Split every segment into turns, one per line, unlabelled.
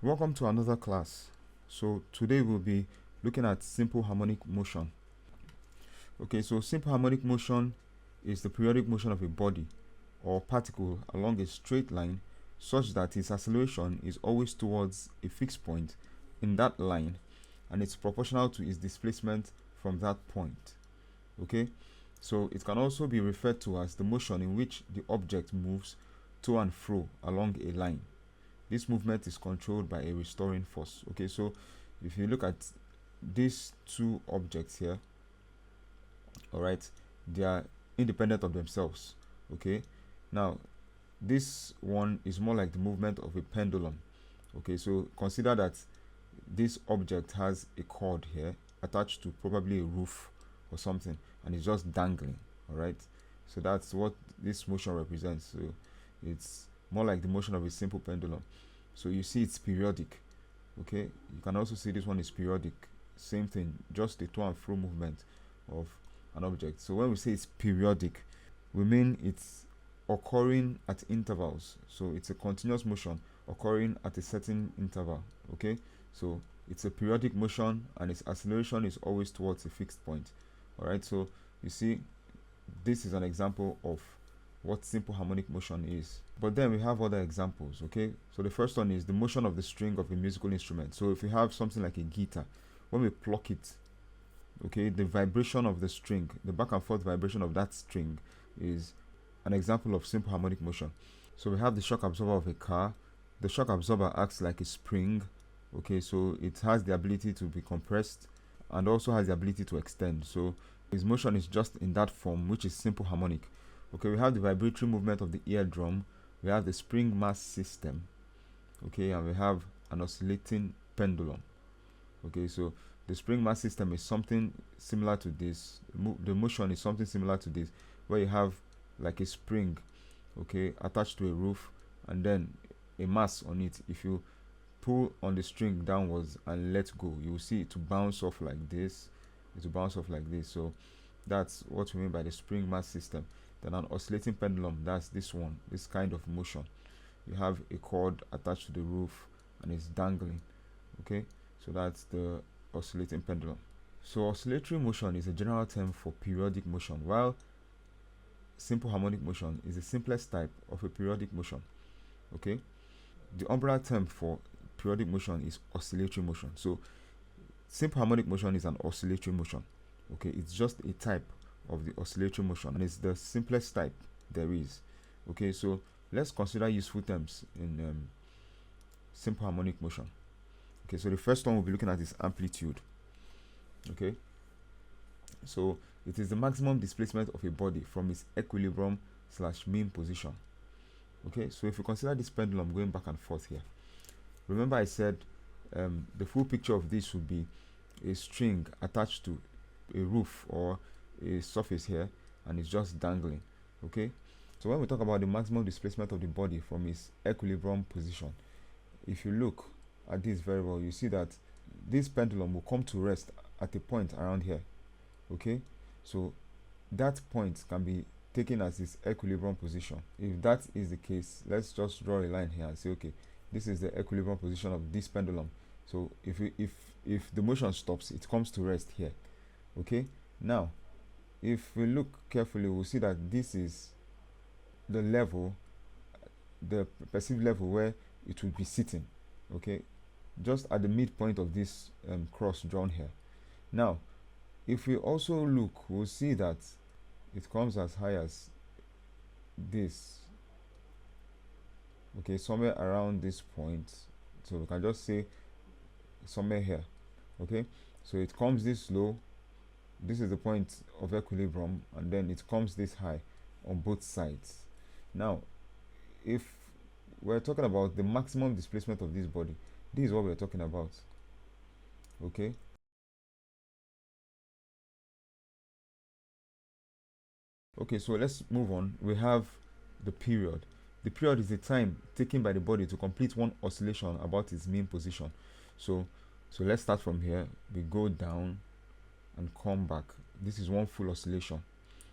Welcome to another class. So today we'll be looking at simple harmonic motion. Okay, so simple harmonic motion is the periodic motion of a body or particle along a straight line such that its acceleration is always towards a fixed point in that line and it's proportional to its displacement from that point. Okay, so it can also be referred to as the motion in which the object moves to and fro along a line. This movement is controlled by a restoring force. Okay, so if you look at these two objects here, all right, they are independent of themselves. Okay, now this one is more like the movement of a pendulum. Okay, so consider that this object has a cord here attached to probably a roof or something, and it's just dangling. All right, so that's what this motion represents. So it's more like the motion of a simple pendulum. So you see it's periodic. Okay, you can also see this one is periodic, same thing, just a to and fro movement of an object. So when we say it's periodic, we mean it's occurring at intervals. So it's a continuous motion occurring at a certain interval. Okay, so it's a periodic motion and its acceleration is always towards a fixed point. All right, so you see this is an example of what simple harmonic motion is. But then we have other examples. Okay, so the first one is the motion of the string of a musical instrument. So if you have something like a guitar, when we pluck it, okay, the vibration of the string, the back and forth vibration of that string is an example of simple harmonic motion. So we have the shock absorber of a car. The shock absorber acts like a spring. Okay, so it has the ability to be compressed and also has the ability to extend. So its motion is just in that form, which is simple harmonic. Okay, we have the vibratory movement of the eardrum, we have the spring mass system, okay, and we have an oscillating pendulum. Okay, so the spring mass system is something similar to this. The motion is something similar to this, where you have like a spring, okay, attached to a roof and then a mass on it. If you pull on the string downwards and let go, you will see it to bounce off like this. It will bounce off like this. So that's what we mean by the spring mass system. Then an oscillating pendulum, that's this one, this kind of motion. You have a cord attached to the roof and it's dangling. Okay, so that's the oscillating pendulum. So oscillatory motion is a general term for periodic motion, while simple harmonic motion is the simplest type of a periodic motion. Okay, the umbrella term for periodic motion is oscillatory motion. So simple harmonic motion is an oscillatory motion. Okay, it's just a type of the oscillatory motion and it's the simplest type there is. Okay, so let's consider useful terms in simple harmonic motion. Okay, so the first one we'll be looking at is amplitude. Okay, so it is the maximum displacement of a body from its equilibrium / mean position. Okay, so if you consider this pendulum going back and forth here, remember I said the full picture of this would be a string attached to a roof or a surface here and it's just dangling. Okay, so when we talk about the maximum displacement of the body from its equilibrium position, if you look at this very well, you see that this pendulum will come to rest at a point around here. Okay, so that point can be taken as its equilibrium position. If that is the case, let's just draw a line here and say, okay, this is the equilibrium position of this pendulum. So if the motion stops, it comes to rest here. Okay, now if we look carefully, we'll see that this is the level, the perceived level where it would be sitting. Okay, just at the midpoint of this cross drawn here. Now if we also look, we'll see that it comes as high as this. Okay, somewhere around this point, so we can just say somewhere here. Okay, so it comes this low, this is the point of equilibrium, and then it comes this high on both sides. Now if we're talking about the maximum displacement of this body, this is what we're talking about. Okay, okay, so let's move on. We have the period. The period is the time taken by the body to complete one oscillation about its mean position. So let's start from here. We go down and come back. This is one full oscillation.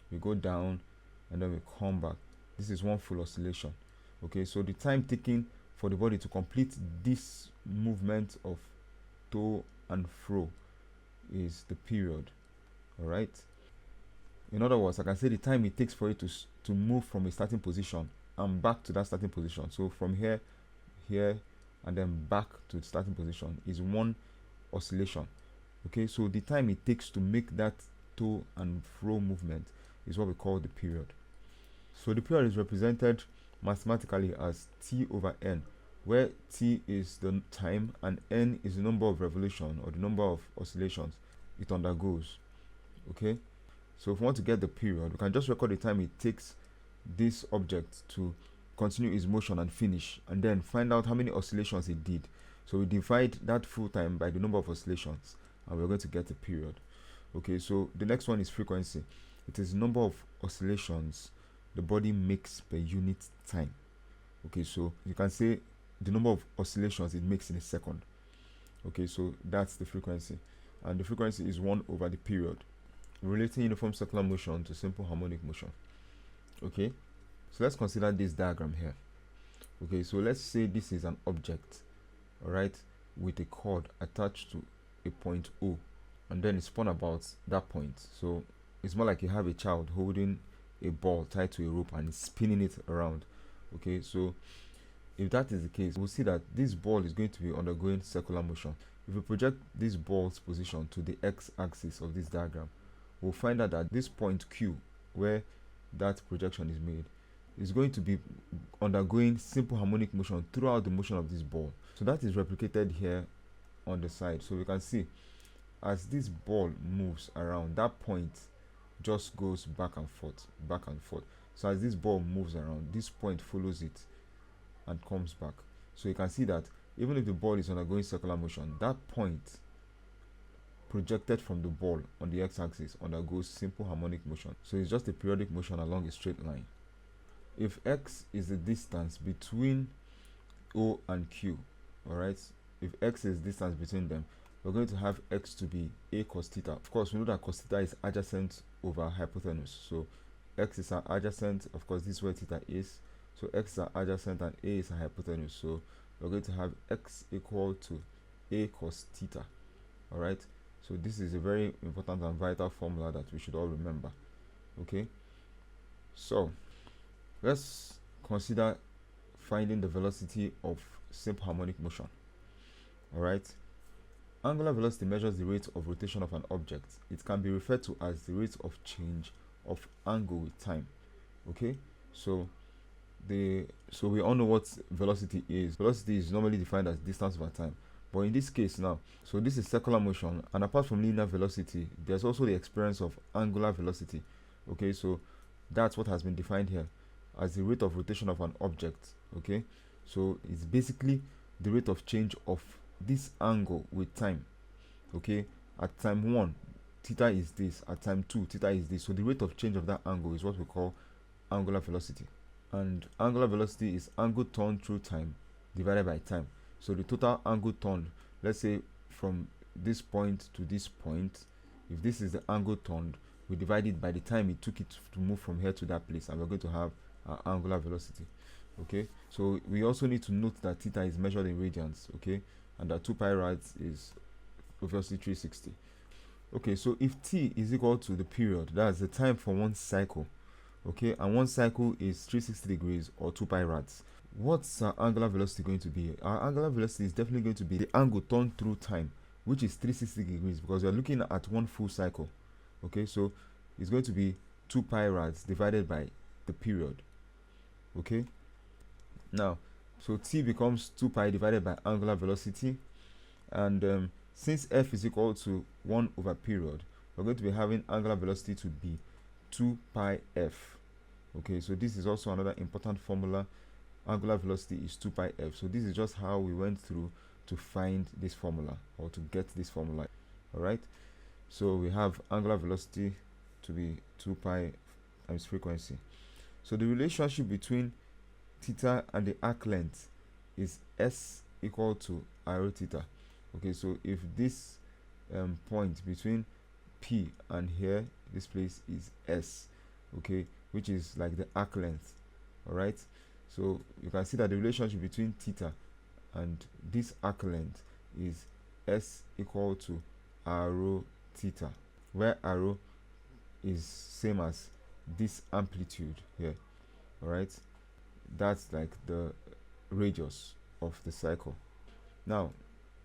We go down and then we come back. This is one full oscillation. Okay, so the time taken for the body to complete this movement of to and fro is the period. All right. In other words, I can say the time it takes for it to move from a starting position and back to that starting position. So from here, and then back to the starting position is one oscillation. Okay, so the time it takes to make that to and fro movement is what we call the period. So the period is represented mathematically as T over N, where T is the time and N is the number of revolution or the number of oscillations it undergoes. Okay, so if we want to get the period, we can just record the time it takes this object to continue its motion and finish, and then find out how many oscillations it did. So we divide that full time by the number of oscillations, and we're going to get the period. Okay, so the next one is frequency. It is the number of oscillations the body makes per unit time. Okay, so you can say the number of oscillations it makes in a second. Okay, so that's the frequency, and the frequency is 1 over the period, relating uniform circular motion to simple harmonic motion. Okay, so let's consider this diagram here. Okay, so let's say this is an object, all right, with a cord attached to a point O, and then it's spun about that point. So it's more like you have a child holding a ball tied to a rope and spinning it around. Okay, so if that is the case, we'll see that this ball is going to be undergoing circular motion. If we project this ball's position to the x-axis of this diagram, we'll find out that this point Q, where that projection is made, is going to be undergoing simple harmonic motion throughout the motion of this ball. So that is replicated here on the side. So we can see as this ball moves around, that point just goes back and forth, back and forth. So as this ball moves around, this point follows it and comes back. So you can see that even if the ball is undergoing circular motion, that point projected from the ball on the x-axis undergoes simple harmonic motion. So it's just a periodic motion along a straight line. If x is the distance between O and Q, all right, if x is distance between them, we're going to have x to be a cos theta. Of course, we know that cos theta is adjacent over hypotenuse. So x is an adjacent, of course, this is where theta is. So x is an adjacent and a is a hypotenuse. So we're going to have x equal to a cos theta. All right. So this is a very important and vital formula that we should all remember. Okay. So let's consider finding the velocity of simple harmonic motion. All right. Angular velocity measures the rate of rotation of an object. It can be referred to as the rate of change of angle with time. Okay. So we all know what velocity is. Velocity is normally defined as distance over time. But in this case now, so this is circular motion, and apart from linear velocity, there's also the experience of angular velocity. Okay, so that's what has been defined here as the rate of rotation of an object. Okay, so it's basically the rate of change of this angle with time. Okay, at time 1, theta is this, at time 2, theta is this. So the rate of change of that angle is what we call angular velocity. And angular velocity is angle turned through time divided by time. So the total angle turned, let's say from this point to this point, if this is the angle turned, we divide it by the time it took it to move from here to that place, and we're going to have angular velocity. Okay, so we also need to note that theta is measured in radians. Okay, and that 2 pi rads is obviously 360. Okay, so if t is equal to the period, that's the time for one cycle. Okay, and one cycle is 360 degrees or 2 pi rads. What's our angular velocity going to be? Our angular velocity is definitely going to be the angle turned through time, which is 360 degrees, because we are looking at one full cycle. Okay, so it's going to be 2 pi rads divided by the period. Okay, now so t becomes 2 pi divided by angular velocity, and since f is equal to 1 over period, we're going to be having angular velocity to be 2 pi f. Okay, so this is also another important formula. Angular velocity is 2 pi f. So this is just how we went through to find this formula, or to get this formula. All right, so we have angular velocity to be 2 pi times frequency. So the relationship between theta and the arc length is s equal to arrow theta. Okay, so if this point between P and here, this place is S, okay, which is like the arc length. All right, so you can see that the relationship between theta and this arc length is S equal to r rho theta, where r rho is same as this amplitude here. All right, that's like the radius of the cycle. Now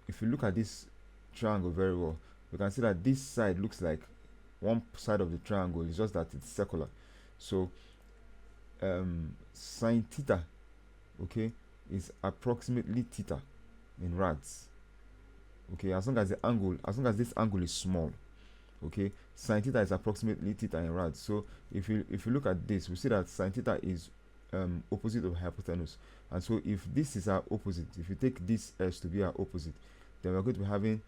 if you look at this triangle very well, you can see that this side looks like one side of the triangle, it's just that it's circular. So sine theta, okay, is approximately theta in rads. Okay, as long as this angle is small, okay, sine theta is approximately theta in rads. So if you look at this, we see that sine theta is opposite of hypotenuse, and so if this is our opposite, if you take this S to be our opposite, then we're going to be having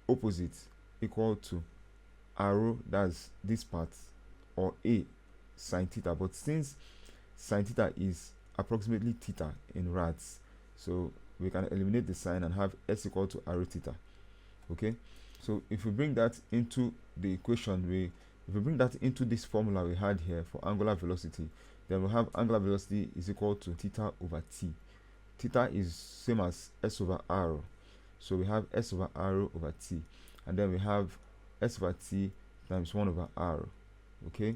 opposite equal to r rho, that's this part, or a sine theta. But since sine theta is approximately theta in rads, so we can eliminate the sign and have S equal to r rho theta. Okay, so if we bring that into the equation, if we bring that into this formula we had here for angular velocity, then we'll have angular velocity is equal to theta over t. Theta is same as S over r, so we have S over r over t, and then we have S over t times 1 over r. Okay,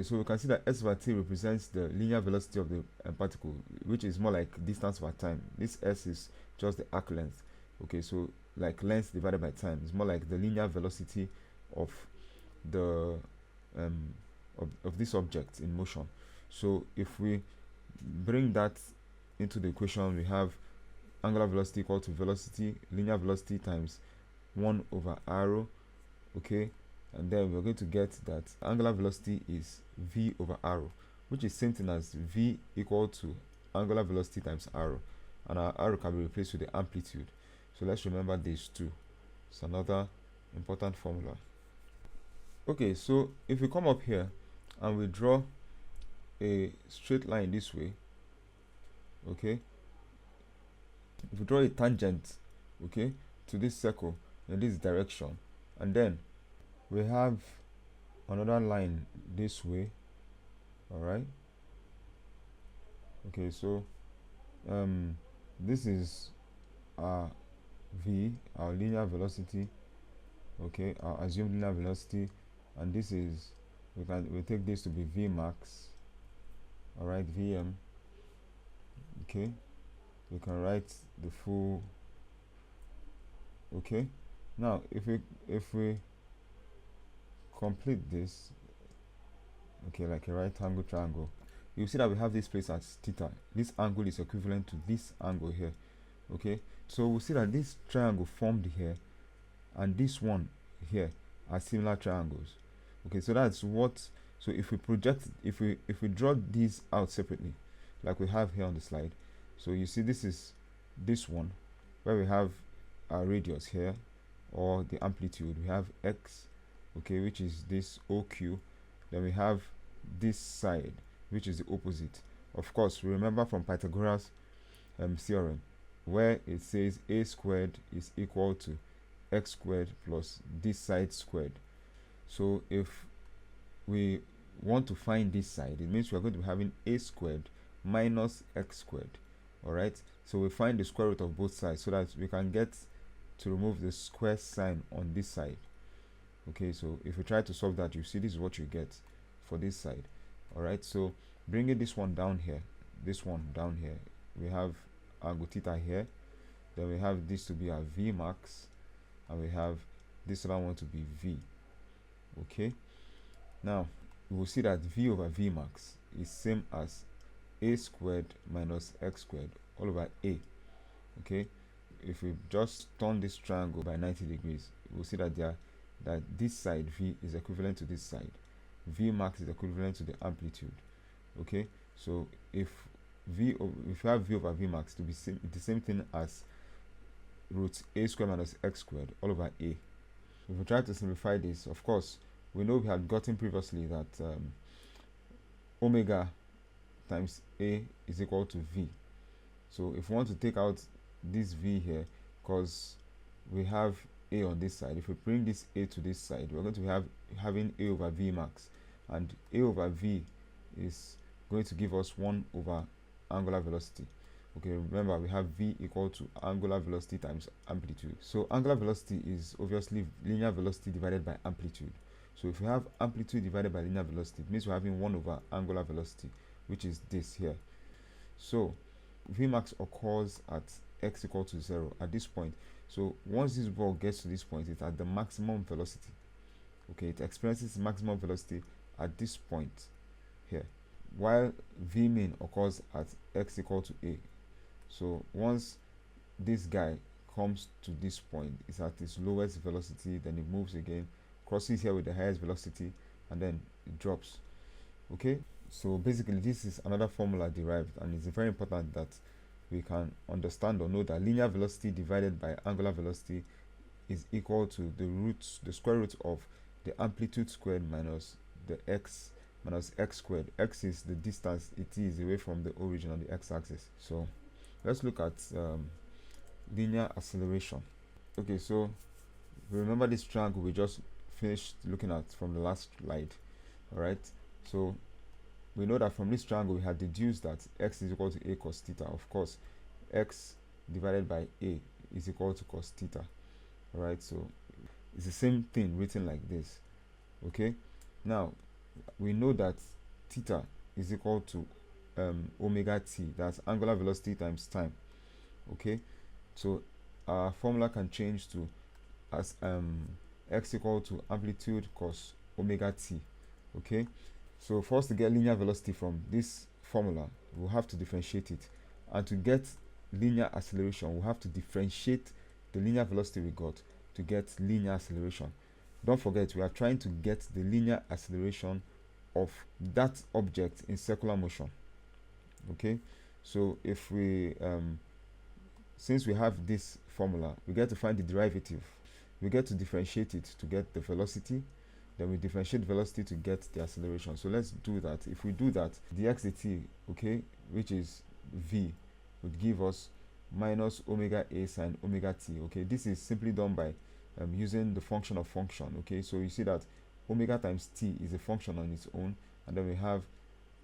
so we can see that S over t represents the linear velocity of the particle, which is more like distance over time. This S is just the arc length. Okay, so like length divided by time, it's more like the linear velocity of the of this object in motion. So if we bring that into the equation, we have angular velocity equal to velocity, linear velocity times 1 over r. Okay, and then we're going to get that angular velocity is v over r, which is same thing as v equal to angular velocity times r, and our r can be replaced with the amplitude. So let's remember these two. It's another important formula. Okay, so if we come up here and we draw a straight line this way, okay, if we draw a tangent, okay, to this circle in this direction, and then we have another line this way, all right, okay, so this is our v, our linear velocity, okay, our assumed linear velocity, and this is, we take this to be v max, all right, vm. Okay, we can write the full. Okay, now if we complete this, okay, like a right angle triangle, you see that we have this place as theta. This angle is equivalent to this angle here. Okay, so we see that this triangle formed here and this one here are similar triangles. Okay, so that's what, so if we project, if we draw these out separately like we have here on the slide, so you see this is this one where we have our radius here, or the amplitude, we have x, okay, which is this OQ. Then we have this side, which is the opposite. Of course, remember from Pythagoras theorem, where it says a squared is equal to x squared plus this side squared. So if we want to find this side, it means we're going to be having a squared minus x squared. All right, so we find the square root of both sides so that we can get to remove the square sign on this side. Okay, so if we try to solve that, you see this is what you get for this side. All right, so bringing this one down here, this one down here, we have angle theta here, then we have this to be our v max, and we have this other one to be v. Okay, now we will see that v over v max is same as a squared minus x squared all over a. Okay, if we just turn this triangle by 90 degrees, we'll see that that this side v is equivalent to this side. V max is equivalent to the amplitude. Okay, so if you have v over v max to be the same thing as root a squared minus x squared all over a. If we try to simplify this, of course, we know we had gotten previously that omega times a is equal to v. So if we want to take out this v here, because we have a on this side, if we bring this a to this side, we're going to have having a over v max, and a over v is going to give us 1 over angular velocity. Okay, remember we have v equal to angular velocity times amplitude. So angular velocity is obviously linear velocity divided by amplitude. So if we have amplitude divided by linear velocity, it means we're having 1 over angular velocity, which is this here. So Vmax occurs at x equal to 0 at this point. So once this ball gets to this point, it's at the maximum velocity. Okay, it experiences maximum velocity at this point here, while Vmin occurs at x equal to a. So once this guy comes to this point, it's at its lowest velocity, then it moves again, crosses here with the highest velocity, and then it drops. Okay, so basically this is another formula derived, and it's very important that we can understand or know that linear velocity divided by angular velocity is equal to the square root of the amplitude squared minus the x minus x squared. X is the distance it is away from the origin on the x-axis. So let's look at linear acceleration. Okay, so remember this triangle we just finished looking at from the last slide. All right, so we know that from this triangle we had deduced that x is equal to a cos theta. Of course, x divided by a is equal to cos theta. All right, so it's the same thing written like this. Okay, now we know that theta is equal to omega t, that's angular velocity times time. Okay, so our formula can change to as x equal to amplitude cos omega t. Okay, so for us to get linear velocity from this formula, we'll have to differentiate it, and to get linear acceleration we'll have to differentiate the linear velocity we got to get linear acceleration. Don't forget, we are trying to get the linear acceleration of that object in circular motion. Okay, so if we since we have this formula, we get to find the derivative. We get to differentiate it to get the velocity, then we differentiate velocity to get the acceleration. So let's do that. If we do that, dx dt, okay, which is v, would give us minus omega a sine omega t. Okay, this is simply done by using the function of function. Okay, so you see that omega times t is a function on its own, and then we have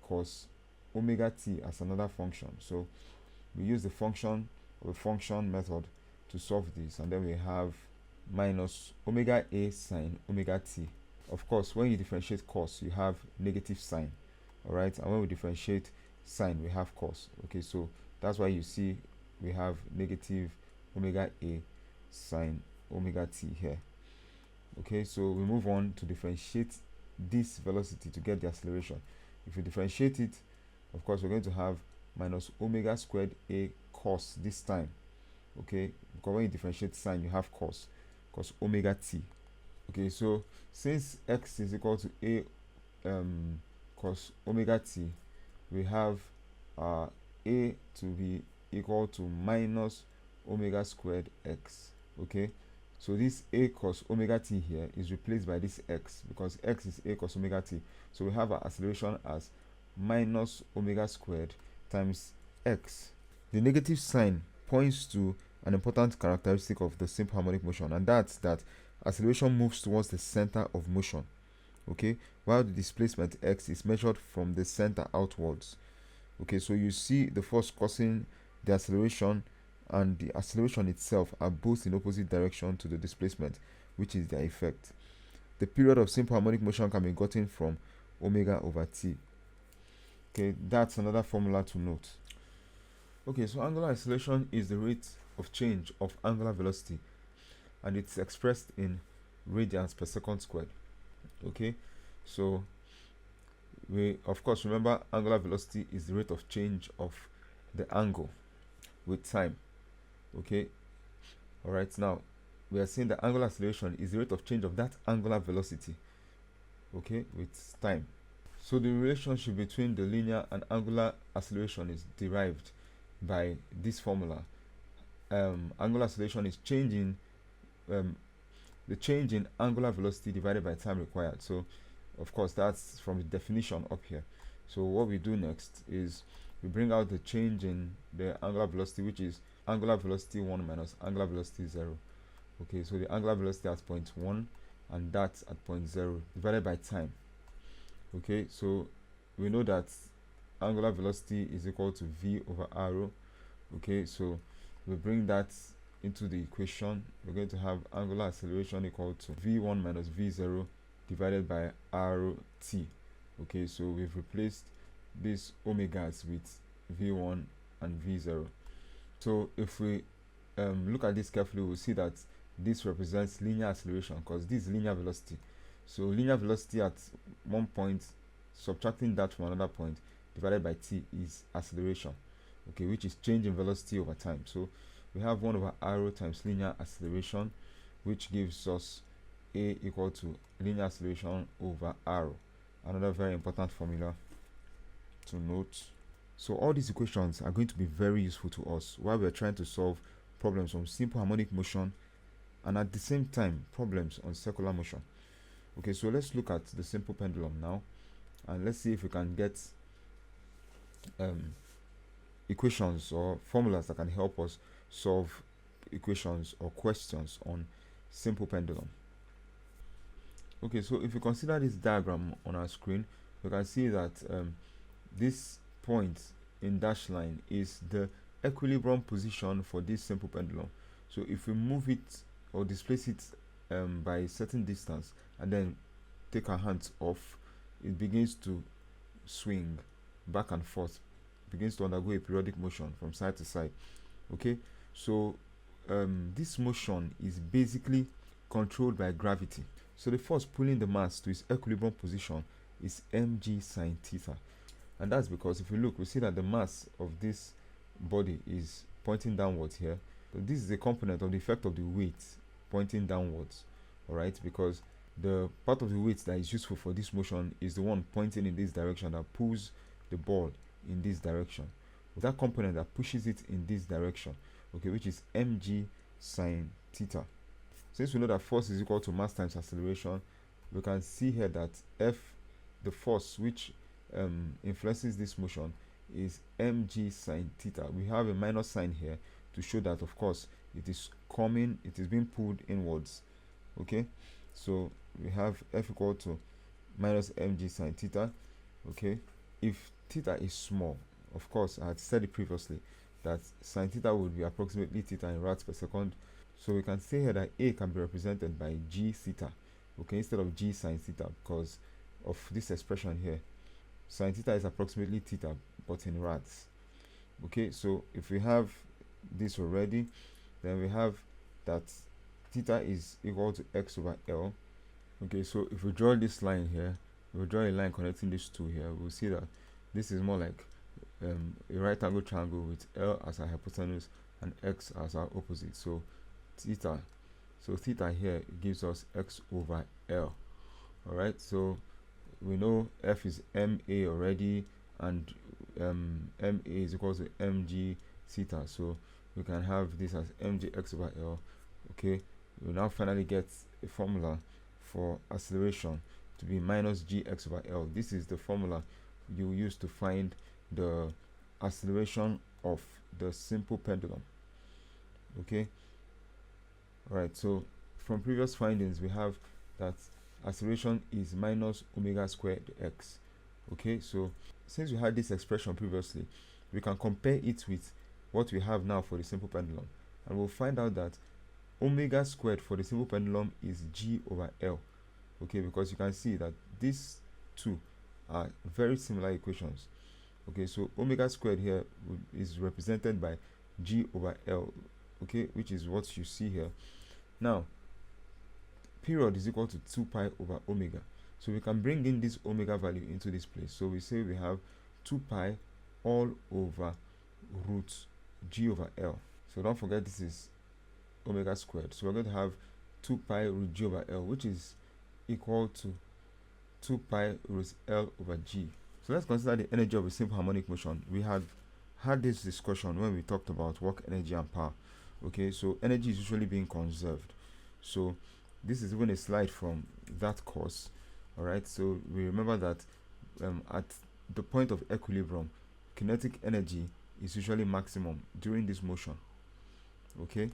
cos omega t as another function. So we use the function of a function method to solve this, and then we have minus omega a sine omega t. Of course, when you differentiate cos, you have negative sign. All right, and when we differentiate sine, we have cos. Okay, so that's why you see we have negative omega a sine omega t here. Okay, so we move on to differentiate this velocity to get the acceleration. If we differentiate it, of course, we're going to have minus omega squared a cos this time. Okay, because when you differentiate sine, you have cos omega t. Okay, so since x is equal to a cos omega t, we have a to be equal to minus omega squared x. Okay, so this a cos omega t here is replaced by this x, because x is a cos omega t. So we have our acceleration as minus omega squared times x. The negative sign points to an important characteristic of the simple harmonic motion, and that's that acceleration moves towards the center of motion. Okay, while the displacement x is measured from the center outwards. Okay, so you see the force causing the acceleration and the acceleration itself are both in opposite direction to the displacement, which is their effect. The period of simple harmonic motion can be gotten from omega over t. Okay, that's another formula to note. Okay, so angular acceleration is the rate of change of angular velocity, and it's expressed in radians per second squared. Okay, so we of course remember angular velocity is the rate of change of the angle with time. Okay, all right, now we are saying that angular acceleration is the rate of change of that angular velocity, okay, with time. So the relationship between the linear and angular acceleration is derived by this formula. Angular acceleration is changing the change in angular velocity divided by time required. So of course that's from the definition up here. So what we do next is we bring out the change in the angular velocity, which is angular velocity 1 minus angular velocity 0. Okay, so the angular velocity at point 1 and that's at point 0 divided by time. Okay, so we know that angular velocity is equal to v over r, Okay, so we bring that into the equation. We're going to have angular acceleration equal to v1 minus v0 divided by rt. Okay, so we've replaced these omegas with v1 and v0. So if we look at this carefully, we'll see that this represents linear acceleration because this is linear velocity. So linear velocity at one point, subtracting that from another point, divided by t is acceleration, okay, which is change in velocity over time. So we have 1 over r times linear acceleration, which gives us a equal to linear acceleration over r. Another very important formula to note. So all these equations are going to be very useful to us while we're trying to solve problems on simple harmonic motion and at the same time problems on circular motion. Okay, so let's look at the simple pendulum now, and let's see if we can get equations or formulas that can help us solve equations or questions on simple pendulum. Okay, so if you consider this diagram on our screen, we can see that this point in dashed line is the equilibrium position for this simple pendulum. So if we move it or displace it by a certain distance and then take our hands off, it begins to swing back and forth, begins to undergo a periodic motion from side to side. Okay, so this motion is basically controlled by gravity. So the force pulling the mass to its equilibrium position is mg sine theta, and that's because if you look, we see that the mass of this body is pointing downwards here. So this is a component of the effect of the weight pointing downwards, all right, because the part of the weight that is useful for this motion is the one pointing in this direction that pulls the ball in this direction, with that component that pushes it in this direction, okay, which is mg sine theta. Since we know that force is equal to mass times acceleration, we can see here that F, the force which influences this motion, is mg sine theta. We have a minus sign here to show that, of course, it is being pulled inwards. Okay, so we have F equal to minus mg sine theta. Okay, if theta is small, of course, I had said it previously that sine theta would be approximately theta in rads per second. So we can say here that A can be represented by g theta, okay, instead of g sine theta, because of this expression here. Sine theta is approximately theta, but in rads. Okay, so if we have this already, then we have that theta is equal to x over L. Okay, so if we draw this line here, we'll draw a line connecting these two here, we'll see that this is more like a right angle triangle with L as our hypotenuse and x as our opposite. So theta here gives us x over L. All right, so we know F is ma already, and ma is equal to mg theta, so we can have this as mg x over L. Okay, we now finally get a formula for acceleration to be minus gx over L. This is the formula you use to find the acceleration of the simple pendulum. Okay, all right, so from previous findings we have that acceleration is minus omega squared x. Okay, so since we had this expression previously, we can compare it with what we have now for the simple pendulum, and we'll find out that omega squared for the simple pendulum is g over L. Okay, because you can see that these two are very similar equations. Okay, so omega squared here is represented by g over L, okay, which is what you see here. Now period is equal to 2 pi over omega, so we can bring in this omega value into this place. So we say we have 2 pi all over root g over L. So don't forget this is omega squared, so we're going to have 2 pi root g over L, which is equal to 2 pi root L over g. So let's consider the energy of a simple harmonic motion. We had this discussion when we talked about work energy and power. Okay, so energy is usually being conserved. So this is even a slide from that course. All right, so we remember that at the point of equilibrium, kinetic energy is usually maximum during this motion. Okay,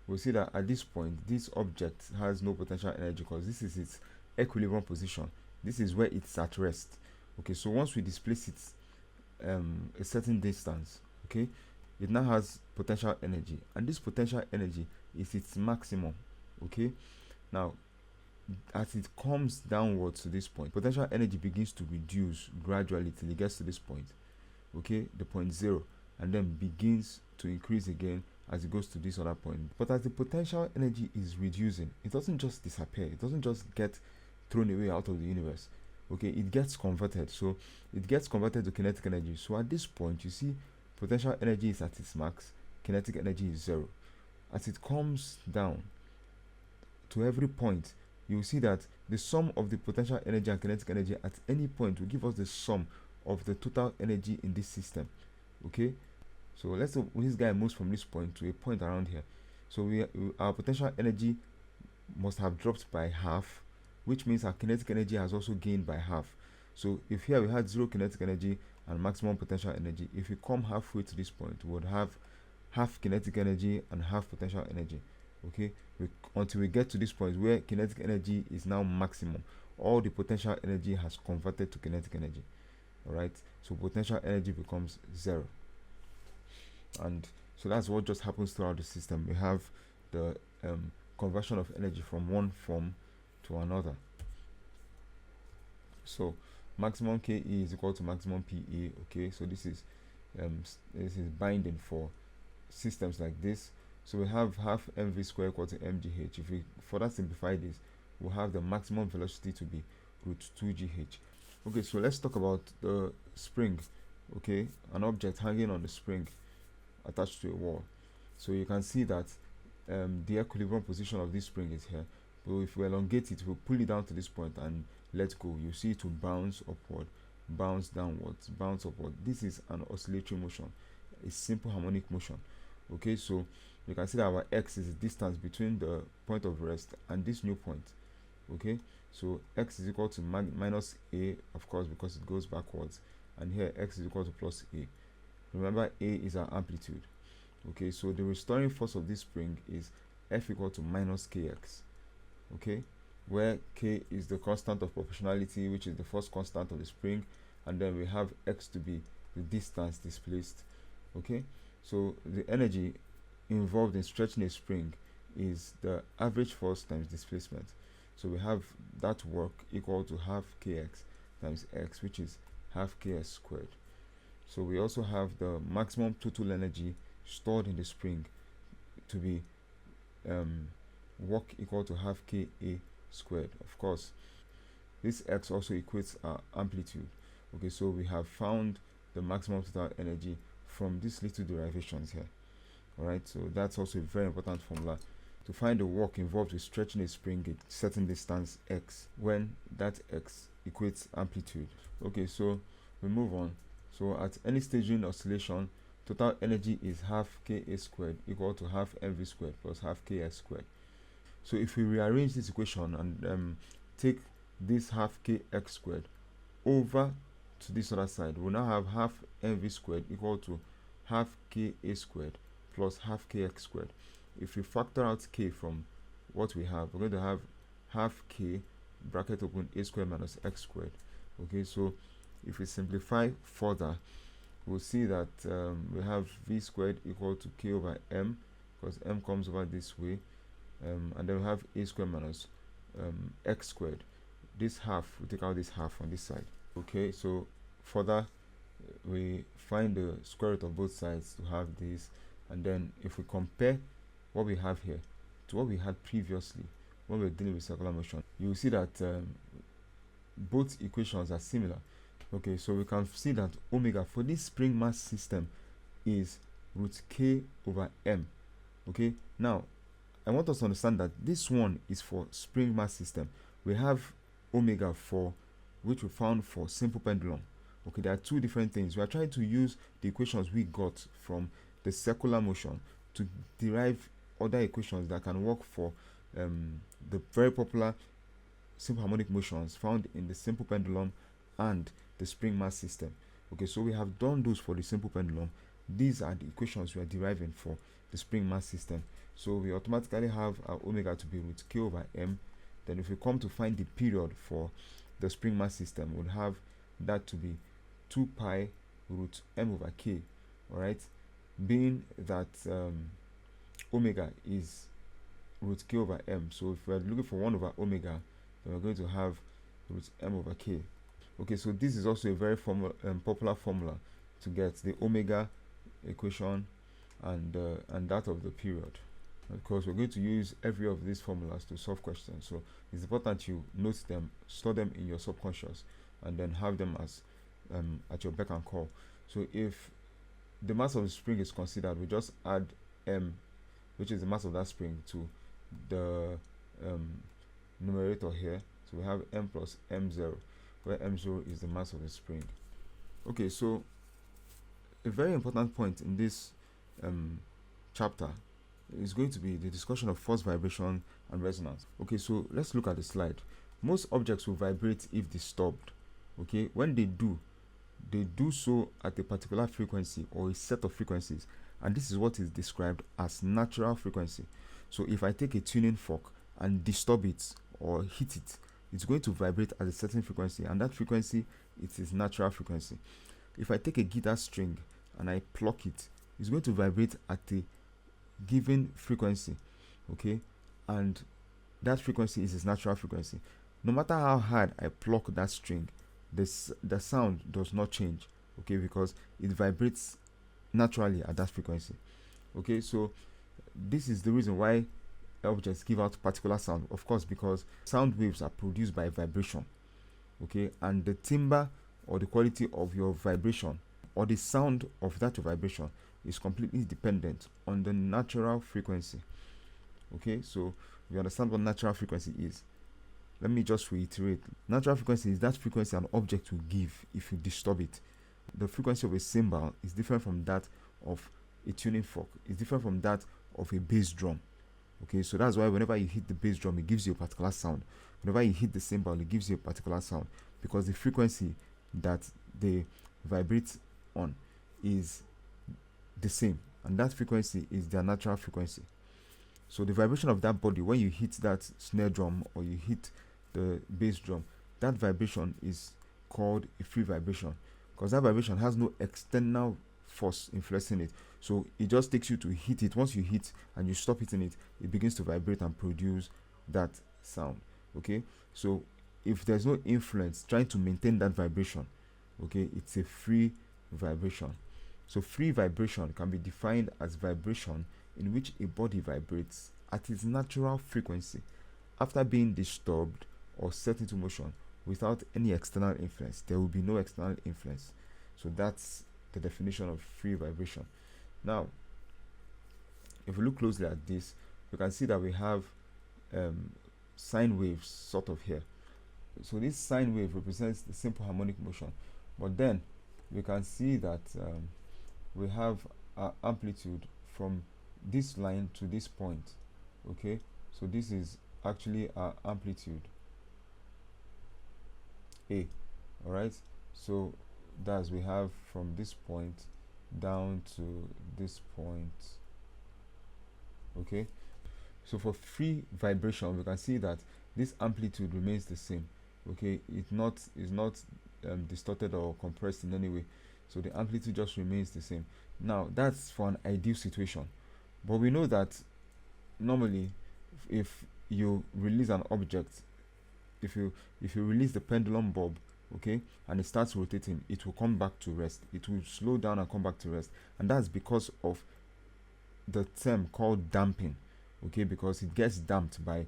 we'll see that at this point this object has no potential energy because this is its equilibrium position. This is where it's at rest. Okay, so once we displace it a certain distance, okay, it now has potential energy, and this potential energy is its maximum. Okay, now as it comes downwards to this point, potential energy begins to reduce gradually till it gets to this point, okay, the point 0, and then begins to increase again as it goes to this other point. But as the potential energy is reducing, it doesn't just disappear, it doesn't just get thrown away out of the universe. Okay, it gets converted. So it gets converted to kinetic energy. So at this point, you see potential energy is at its max, kinetic energy is 0. As it comes down to every point, you will see that the sum of the potential energy and kinetic energy at any point will give us the sum of the total energy in this system. Okay, so let's say this guy moves from this point to a point around here. So our potential energy must have dropped by half, which means our kinetic energy has also gained by half. So if here we had 0 kinetic energy and maximum potential energy, if we come halfway to this point, we would have half kinetic energy and half potential energy. Okay, until we get to this point where kinetic energy is now maximum, all the potential energy has converted to kinetic energy. All right, so potential energy becomes 0, and so that's what just happens throughout the system. We have the conversion of energy from one form to another. So maximum Ke is equal to maximum Pe. Okay, so this is binding for systems like this. So we have half mv squared equal to mgh. If we further simplify this, we'll have the maximum velocity to be root 2gh. Okay, so let's talk about the spring. Okay, an object hanging on the spring attached to a wall. So you can see that the equilibrium position of this spring is here. So if we elongate it, we'll pull it down to this point and let go. You see it will bounce upward, bounce downwards, bounce upward. This is an oscillatory motion, a simple harmonic motion. Okay, so you can see that our x is the distance between the point of rest and this new point. Okay, so x is equal to minus a, of course, because it goes backwards, and here x is equal to plus a. Remember, a is our amplitude. Okay, so the restoring force of this spring is F equal to minus kx. Okay, where k is the constant of proportionality, which is the first constant of the spring, and then we have x to be the distance displaced. Okay, so the energy involved in stretching a spring is the average force times displacement. So we have that work equal to half kx times x, which is half ks squared. So we also have the maximum total energy stored in the spring to be work equal to half ka squared. Of course, this x also equates our amplitude. Okay, so we have found the maximum total energy from these little derivations here. Alright, so that's also a very important formula to find the work involved with stretching a spring a certain distance x, when that x equates amplitude. Okay, so we move on. So at any stage in oscillation, total energy is half ka squared equal to half mv squared plus half ks squared. So if we rearrange this equation and take this half kx squared over to this other side, we'll now have half mv squared equal to half ka squared plus half kx squared. If we factor out k from what we have, we're going to have half k bracket open a squared minus x squared. Okay, so if we simplify further, we'll see that we have v squared equal to k over m, because m comes over this way, and then we have a squared minus x squared. This half, we take out this half on this side. Okay, so further we find the square root of both sides to have this, and then if we compare what we have here to what we had previously when we were dealing with circular motion, you will see that both equations are similar. Okay, so we can see that omega for this spring mass system is root k over m. Okay, now I want us to understand that this one is for spring mass system. We have omega for which we found for simple pendulum. Okay, there are two different things. We are trying to use the equations we got from the circular motion to derive other equations that can work for the very popular simple harmonic motions found in the simple pendulum and the spring mass system. Okay, so we have done those for the simple pendulum. These are the equations we are deriving for the spring mass system. So we automatically have our omega to be root k over m. Then if we come to find the period for the spring mass system, we'll have that to be 2 pi root m over k. Alright, being that omega is root k over m. So if we're looking for 1 over omega, then we're going to have root m over k. Okay, so this is also a very popular formula to get the omega equation and that of the period. Of course, we're going to use every of these formulas to solve questions, so it's important you note them, store them in your subconscious, and then have them as at your beck and call. So if the mass of the spring is considered, we just add m, which is the mass of that spring, to the numerator here. So we have m plus m0, where m0 is the mass of the spring. Okay, so a very important point in this chapter is going to be the discussion of force, vibration, and resonance. Okay, so let's look at the slide. Most objects will vibrate if disturbed. Okay, when they do so at a particular frequency or a set of frequencies, and this is what is described as natural frequency. So if I take a tuning fork and disturb it or hit it, it's going to vibrate at a certain frequency, and that frequency, it is natural frequency. If I take a guitar string and I pluck it, it's going to vibrate at a given frequency, okay, and that frequency is its natural frequency. No matter how hard I pluck that string, the sound does not change, okay, because it vibrates naturally at that frequency. Okay, so this is the reason why objects give out particular sound, of course, because sound waves are produced by vibration, okay, and the timbre or the quality of your vibration or the sound of that vibration is completely dependent on the natural frequency. Okay, so you understand what natural frequency is. Let me just reiterate. Natural frequency is that frequency an object will give if you disturb it. The frequency of a cymbal is different from that of a tuning fork. It's different from that of a bass drum. Okay, so that's why whenever you hit the bass drum, it gives you a particular sound. Whenever you hit the cymbal, it gives you a particular sound, because the frequency that they vibrate on is the same, and that frequency is their natural frequency. So the vibration of that body, when you hit that snare drum or you hit the bass drum, that vibration is called a free vibration, because that vibration has no external force influencing it. So it just takes you to hit it. Once you hit and you stop hitting it, it begins to vibrate and produce that sound. Okay, so if there's no influence trying to maintain that vibration, okay, it's a free vibration. So free vibration can be defined as vibration in which a body vibrates at its natural frequency after being disturbed or set into motion without any external influence. There will be no external influence. So that's the definition of free vibration. Now, if we look closely at this, we can see that we have sine waves sort of here. So this sine wave represents the simple harmonic motion, but then we can see that we have amplitude from this line to this point. Okay, so this is actually our amplitude A. All right, so that's we have from this point down to this point. Okay, so for free vibration, we can see that this amplitude remains the same. Okay, is not distorted or compressed in any way, so the amplitude just remains the same. Now that's for an ideal situation, but we know that normally if you release an object, if you release the pendulum bulb, okay, and it starts rotating, it will come back to rest. It will slow down and come back to rest, and that's because of the term called damping. Okay, because it gets damped by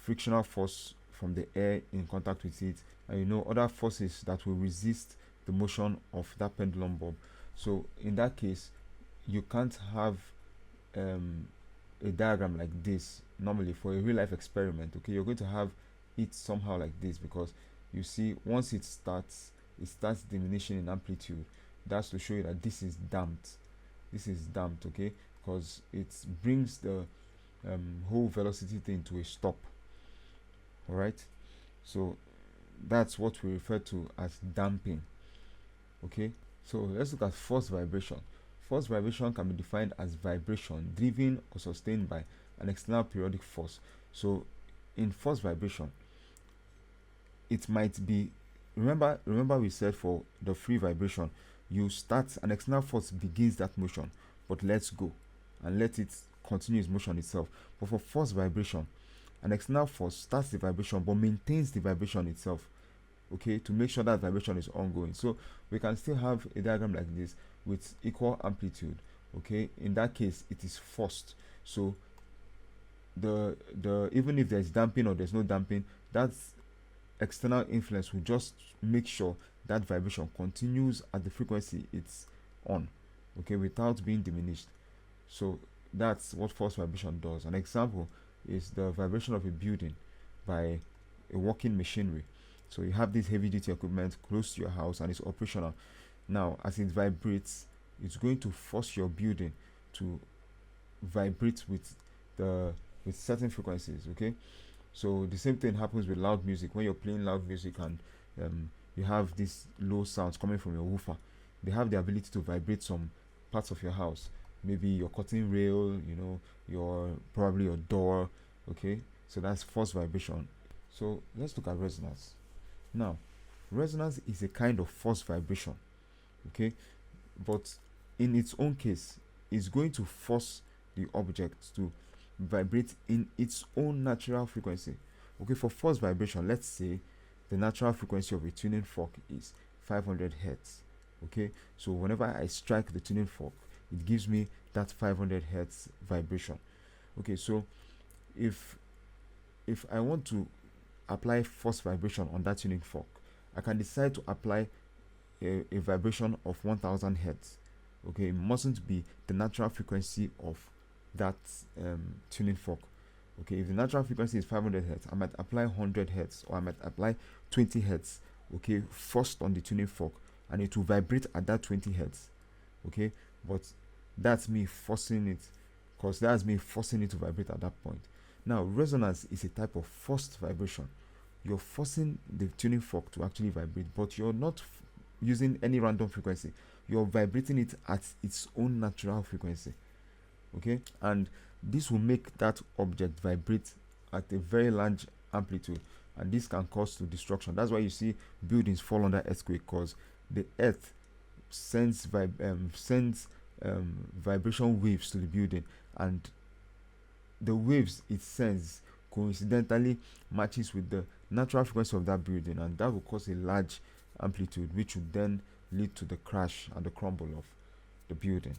frictional force from the air in contact with it, and other forces that will resist the motion of that pendulum bulb. So in that case, you can't have a diagram like this normally for a real life experiment. Okay, you're going to have it somehow like this, because you see once it starts diminishing in amplitude. That's to show you that this is damped. Okay, because it brings the whole velocity thing to a stop. All right, so that's what we refer to as damping. Okay, so let's look at force vibration. Force vibration can be defined as vibration driven or sustained by an external periodic force. So in force vibration, it might be, remember we said for the free vibration, you start, an external force begins that motion, but lets go and let it continue its motion itself. But for force vibration, an external force starts the vibration but maintains the vibration itself, okay, to make sure that vibration is ongoing. So we can still have a diagram like this with equal amplitude, okay. In that case, it is forced. So the even if there's damping or there's no damping, that external influence will just make sure that vibration continues at the frequency it's on, okay, without being diminished. So that's what force vibration does. An example is the vibration of a building by a working machinery. So you have this heavy duty equipment close to your house and it's operational. Now as it vibrates, it's going to force your building to vibrate with certain frequencies, okay. So the same thing happens with loud music. When you're playing loud music and you have these low sounds coming from your woofer, they have the ability to vibrate some parts of your house, maybe your curtain rail, your probably your door, okay. So that's force vibration. So let's look at resonance. Now resonance is a kind of force vibration, okay, but in its own case it's going to force the object to vibrate in its own natural frequency, okay. For force vibration, let's say the natural frequency of a tuning fork is 500 hertz, okay. So whenever I strike the tuning fork, it gives me that 500 hertz vibration, okay. So if I want to apply force vibration on that tuning fork, I can decide to apply a vibration of 1000 hertz, okay. It mustn't be the natural frequency of that tuning fork, okay. If the natural frequency is 500 hertz, I might apply 100 hertz or I might apply 20 hertz, okay, first on the tuning fork, and it will vibrate at that 20 hertz, okay. But that's me forcing it, because that's me forcing it to vibrate at that point. Now resonance is a type of forced vibration. You're forcing the tuning fork to actually vibrate, but you're not using any random frequency. You're vibrating it at its own natural frequency, okay. And this will make that object vibrate at a very large amplitude, and this can cause to destruction. That's why you see buildings fall under earthquake, because the earth sends vibration waves to the building, and the waves it sends coincidentally matches with the natural frequency of that building, and that will cause a large amplitude, which would then lead to the crash and the crumble of the building.